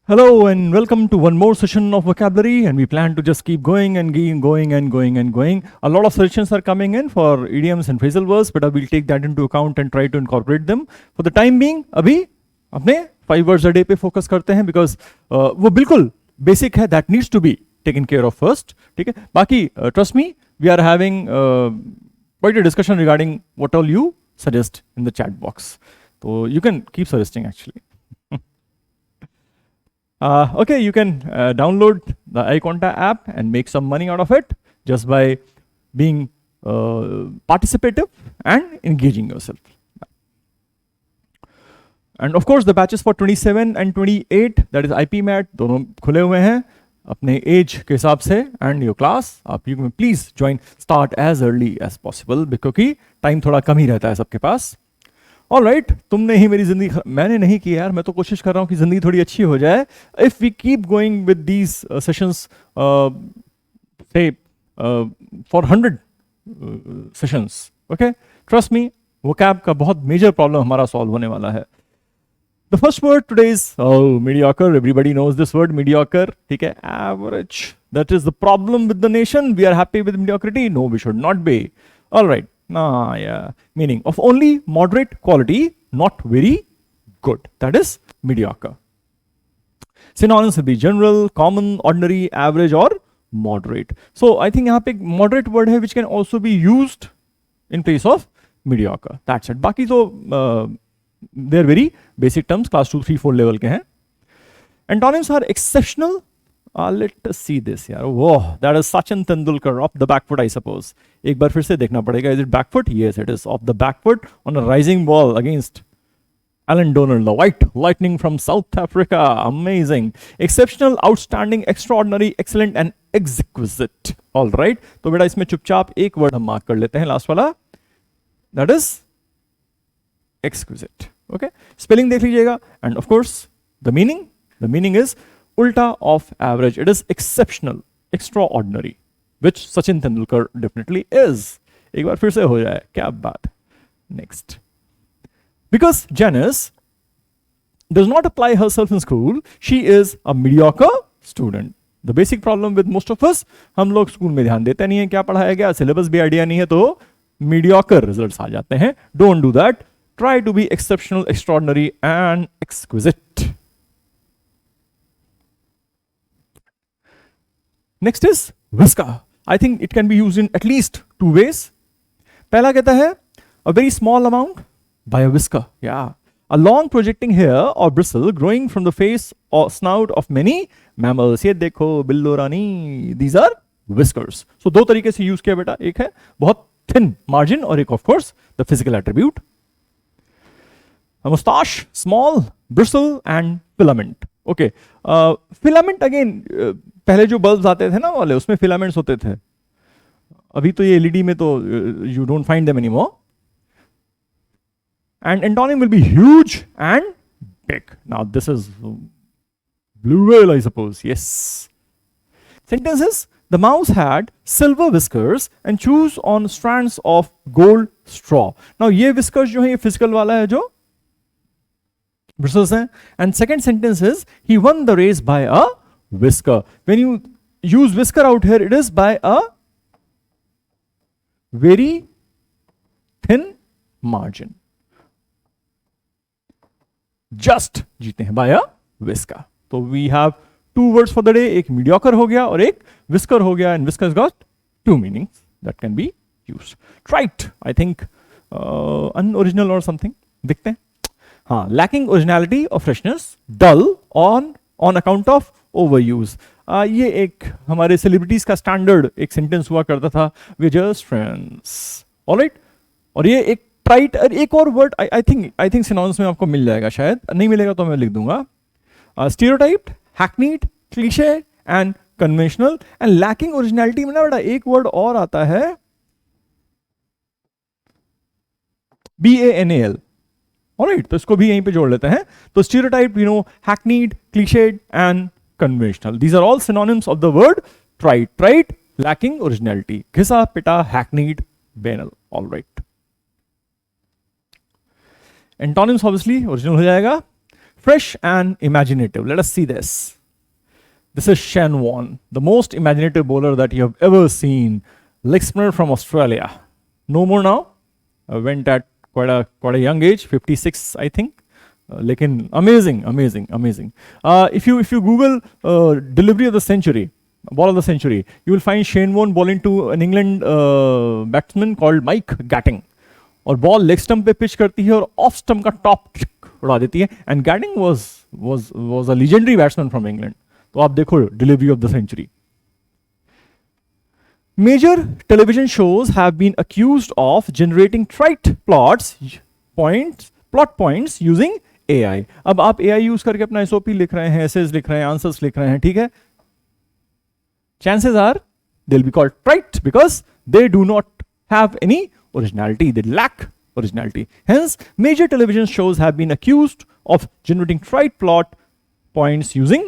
Hello and welcome to one more session of vocabulary, and we plan to just keep going and going. A lot of suggestions are coming in for idioms and phrasal verbs, but I will take that into account and try to incorporate them. For the time being, अभी अपने 5 words a day पे focus करते हैं because वो बिल्कुल basic है, that needs to be taken care of first. ठीक है? बाकी trust me, we are having quite a discussion regarding what all you suggest in the chat box. So you can keep suggesting actually. Okay, you can download the iConta app and make some money out of it just by being participative and engaging yourself. And of course, the batches for 27 and 28, that is IPMAT, दोनों खुले हुए हैं अपने age के हिसाब से, and your class, आप you can please join, start as early as possible क्योंकि time थोड़ा कम ही रहता है सबके पास. All right, तुमने ही मेरी जिंदगी, मैंने नहीं की यार, मैं तो कोशिश कर रहा हूँ कि जिंदगी थोड़ी अच्छी हो जाए. If we keep going with these sessions, say for 100 sessions, okay, trust me, vocab का बहुत major problem हमारा solve होने वाला है. The first word today is mediocre. Everybody knows this word, mediocre. ठीक है, average. That is the problem with the nation. We are happy with mediocrity. No, we should not be. All right. Yeah. Meaning of only moderate quality, not very good. That is mediocre. Synonyms will be general, common, ordinary, average, or moderate. So I think यहाँ पे एक moderate word है which can also be used in place of mediocre. That's it. बाकी तो they're very basic terms, class 2, 3, 4 level के हैं. Antonyms are exceptional. Let us see this यार. Whoa, that is Sachin Tendulkar off the back foot, I suppose. एक बार फिर से देखना पड़ेगा. Is it back foot? Yes, it is off the back foot on a rising ball against Alan Donald, the white lightning from South Africa. Amazing. Exceptional, outstanding, extraordinary, excellent and exquisite. All right. तो बेटा इसमें चुपचाप एक word हम mark कर लेते हैं, last वाला. That is exquisite. Okay. Spelling देख लीजिएगा. And of course, the meaning is ulta of average. It is exceptional, extraordinary, which Sachin Tendulkar definitely is. एक बार फिर से हो जाए, क्या बात. Next. Because Janice does not apply herself in school, she is a mediocre student. The basic problem with most of us, हम लोग school में ध्यान देते नहीं है क्या पढ़ाया गया, सिलेबस भी आइडिया नहीं है, तो mediocre results आ जाते हैं. Don't do that. Try to be exceptional, extraordinary and exquisite. Next is whisker. I think it can be used in at least 2 ways. पहला कहता है a very small amount by a whisker. Yeah. A long projecting hair or bristle growing from the face or snout of many mammals. ये देखो बिल्लो रानी. These are whiskers. So दो तरीके से use किया बेटा. एक है बहुत thin margin और एक of course the physical attribute. A mustache, small, bristle and filament. Okay. Filament again, पहले जो बल्ब्स आते थे ना वाले, उसमें फिलामेंट्स होते थे. अभी तो ये एलईडी में तो you don't find them anymore. And antonym will be huge and big. Now this is blue whale, I suppose. Yes. Sentences. The mouse had silver whiskers and chews on strands of gold straw. Now ये whiskers जो है ये physical वाला है जो bristles हैं. And second sentence is he won the race by a whisker. When you use whisker out here, it is by a very thin margin. Just जीते हैं by a whisker. So we have 2 words for the day. एक mediocre हो गया और एक whisker हो गया, and whisker has got 2 meanings that can be used. Trite, I think unoriginal or something. दिखते हैं. हाँ, lacking originality or freshness, dull on account of overuse. ये एक हमारे सेलिब्रिटीज का स्टैंडर्ड एक सेंटेंस हुआ करता था, we're just friends. ऑलराइट. और ये एक ट्राइट, एक और वर्ड आई थिंक सिनोनिम्स में आपको मिल जाएगा, शायद नहीं मिलेगा तो मैं लिख दूंगा. Stereotyped, hackneyed, cliché and conventional. And lacking originality में ना बेटा एक वर्ड और आता है, BANAL. ऑलराइट, तो इसको भी यहीं पे जोड़ लेते हैं. तो stereotype, hackneyed, cliched and conventional. These are all synonyms of the word trite. Trite, lacking originality. घिसा पिटा, hackneyed, banal. Alright. Antonyms obviously original हो जाएगा. fresh and imaginative. Let us see this. This is Shane Warne, the most imaginative bowler that you have ever seen. Leg spinner from Australia. No more now. Went at quite a young age, 56, I think. Lekin amazing. If you Google delivery of the century, ball of the century, you will find Shane Warne bowling to an England batsman called Mike Gatting. और ball leg stump पे pitch करती है और off stump का top उड़ा देती है. And Gatting was a legendary batsman from England. तो आप देखो delivery of the century. Major television shows have been accused of generating trite plot points using AI. अब आप AI यूज करके अपना SOP लिख रहे हैं, essays लिख रहे हैं, आंसर्स लिख रहे हैं, ठीक है. Chances are they'll be called trite because they do not have any originality. They lack originality. Hence, major television shows have been accused of generating trite plot points using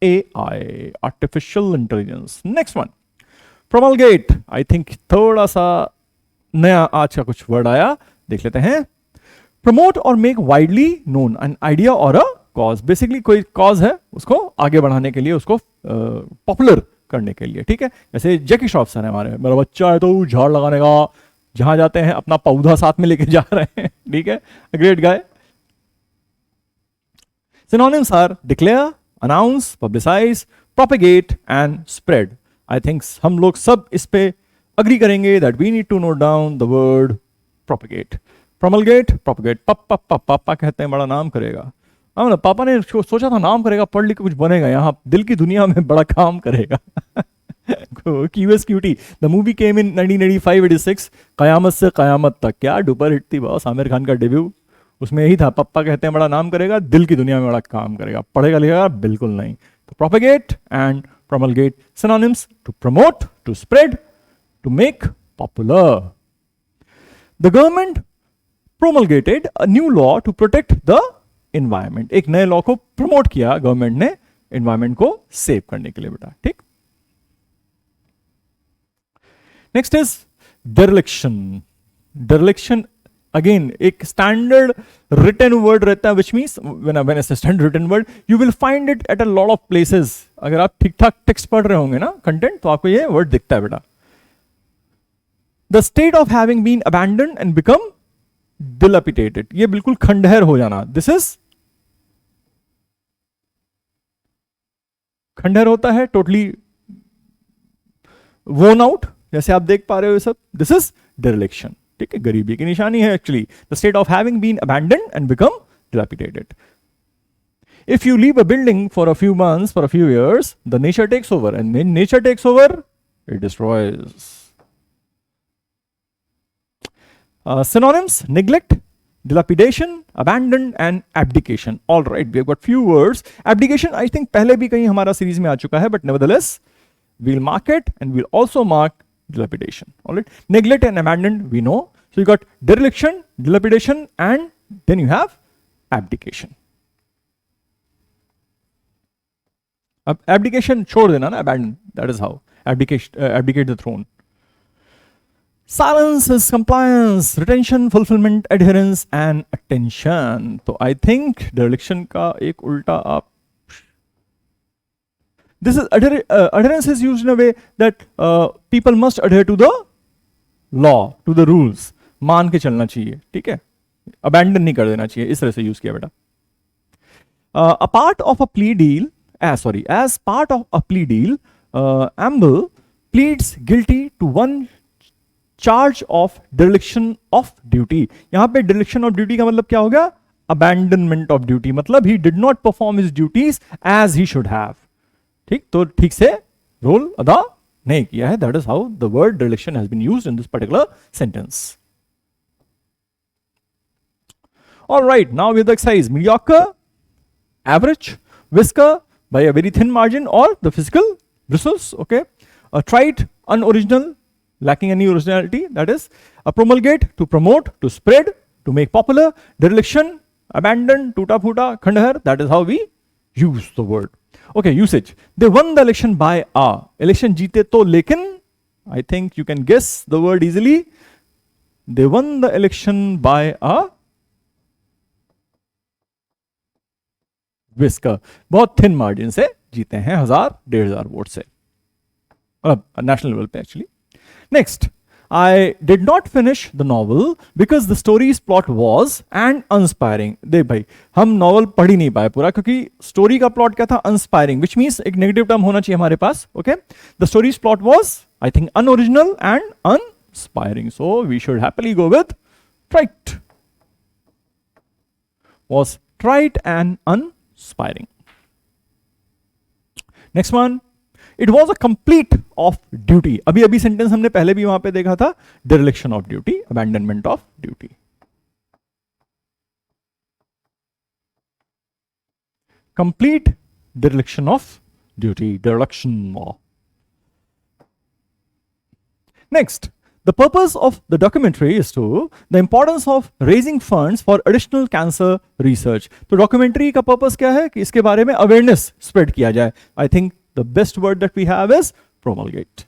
AI, artificial intelligence. Next one. Promulgate. I think थोड़ा सा नया आज का कुछ word आया, देख लेते हैं. Promote or make widely known an idea or a cause. Basically कोई cause है, उसको आगे बढ़ाने के लिए, उसको पॉपुलर करने के लिए, ठीक है. जैसे जैकी श्रॉफ सर है हमारे, मेरा बच्चा है तो झाड़ लगाने का, जहां जाते हैं अपना पौधा साथ में लेके जा रहे हैं, ठीक है. Great guy. Synonyms are declare, announce, publicize, propagate and spread. I think हम लोग सब इस पे अग्री करेंगे that we need to note down the word propagate. Promulgate, propagate. पापा कहते हैं बड़ा नाम करेगा. ना पापा ने सोचा था नाम करेगा, पढ़ लिख के कुछ बनेगा, यहाँ दिल की दुनिया में बड़ा काम करेगा. QSQT. The movie came in 1985-86. कयामत से कयामत तक. क्या डुपर हिट थी बॉस, आमिर खान का डेब्यू. उसमें यही था, पापा कहते हैं बड़ा नाम करेगा, दिल की दुनिया में बड़ा काम करेगा. पढ़ेगा लिखेगा बिल्कुल नहीं. तो propagate and promulgate. Synonyms: to promote, to spread, to make popular. The government promulgated a new law to protect the environment. एक नए लॉ को प्रमोट किया गवर्नमेंट ने एनवायरमेंट को सेव करने के लिए बेटा, ठीक. Next is dereliction. Dereliction again एक standard written word रहता है, which means when I say standard written word, you will find it at a lot of places. अगर आप ठीक ठाक टेक्स्ट पढ़ रहे होंगे ना, कंटेंट, तो आपको ये वर्ड दिखता है बेटा. The state of having been abandoned and become dilapidated. ये बिल्कुल खंडहर हो जाना. This is खंडहर होता है टोटली worn out, जैसे आप देख पा रहे हो ये सब. This is dereliction. ठीक है, गरीबी की निशानी है actually. The state of having been abandoned and become dilapidated. If you leave a building for a few months, for a few years, the nature takes over, and when nature takes over, it destroys. Synonyms: neglect, dilapidation, abandon and abdication. All right, we have got few words. Abdication I think पहले भी कहीं हमारा series में आ चुका है, but nevertheless we'll mark it and we'll also mark dilapidation. All right, neglect and abandon we know. So you got dereliction, dilapidation, and then you have abdication. अब abdication छोड़ देना ना, abandon. That is how abdicate the throne. Silence is compliance, retention, fulfillment, adherence and attention. तो I think dereliction का एक उल्टा आप, this is adherence is used in a way that people must adhere to the law, to the rules. मान के चलना चाहिए, ठीक है. Abandon नहीं कर देना चाहिए, इस तरह से यूज किया बेटा. A part of a plea deal, as part of a plea deal, Amble pleads guilty to one charge of dereliction of duty. यहां पे dereliction of duty का मतलब क्या हो गया? Abandonment of duty. मतलब he did not perform his duties as he should have. ठीक, तो ठीक से रोल अदा नहीं किया है. That is how the word dereliction has been used in this particular sentence. All right, now with the exercise: mediocre, average, whisker by a very thin margin, or the physical bristles. Okay, trite, unoriginal, lacking any originality. That is a promulgate, to promote, to spread, to make popular. Dereliction, abandon, tuta futa, khandahar. That is how we use the word. Okay, usage. They won the election by a. Election जीते तो लेकिन, I think you can guess the word easily. They won the election by a whisker बहुत thin margin से जीते हैं 1000-1500 vote से, national level पे actually. Next, I did not finish the novel because the story's plot was and uninspiring. देख भाई, हम novel पढ़ ही नहीं पाए पूरा क्योंकि स्टोरी का प्लॉट क्या था, अनस्पायरिंग, विच मीन्स एक नेगेटिव टर्म होना चाहिए हमारे पास। Okay, the story's plot was I think unoriginal and uninspiring, so we should happily go with trite, was trite and uninspiring. Next one, it was a complete off duty. अभी अभी sentence हमने पहले भी वहां पे देखा था, dereliction of duty, abandonment of duty. Complete dereliction of duty, dereliction. Next, the purpose of the documentary is to the importance of raising funds for additional cancer research. तो documentary का purpose क्या है कि इसके बारे में awareness spread किया जाए. I think the best word that we have is promulgate.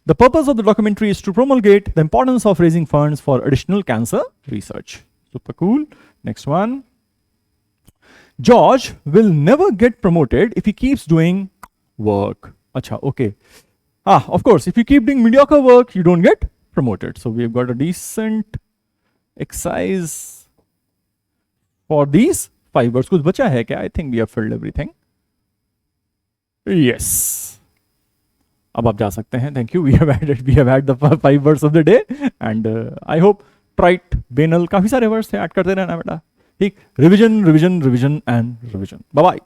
The purpose of the documentary is to promulgate the importance of raising funds for additional cancer research. Super cool. Next one. George will never get promoted if he keeps doing work. Acha, okay. Of course, if you keep doing mediocre work, you don't get promoted. So we've got a decent exercise for these 5 words. कुछ बचा है क्या? I think we have filled everything. Yes. अब आप जा सकते हैं. Thank you. We have had the 5 words of the day, and I hope trite, banal, काफी सारे words थे. ऐड करते रहना बेटा. ठीक, revision revision revision and revision. Bye bye.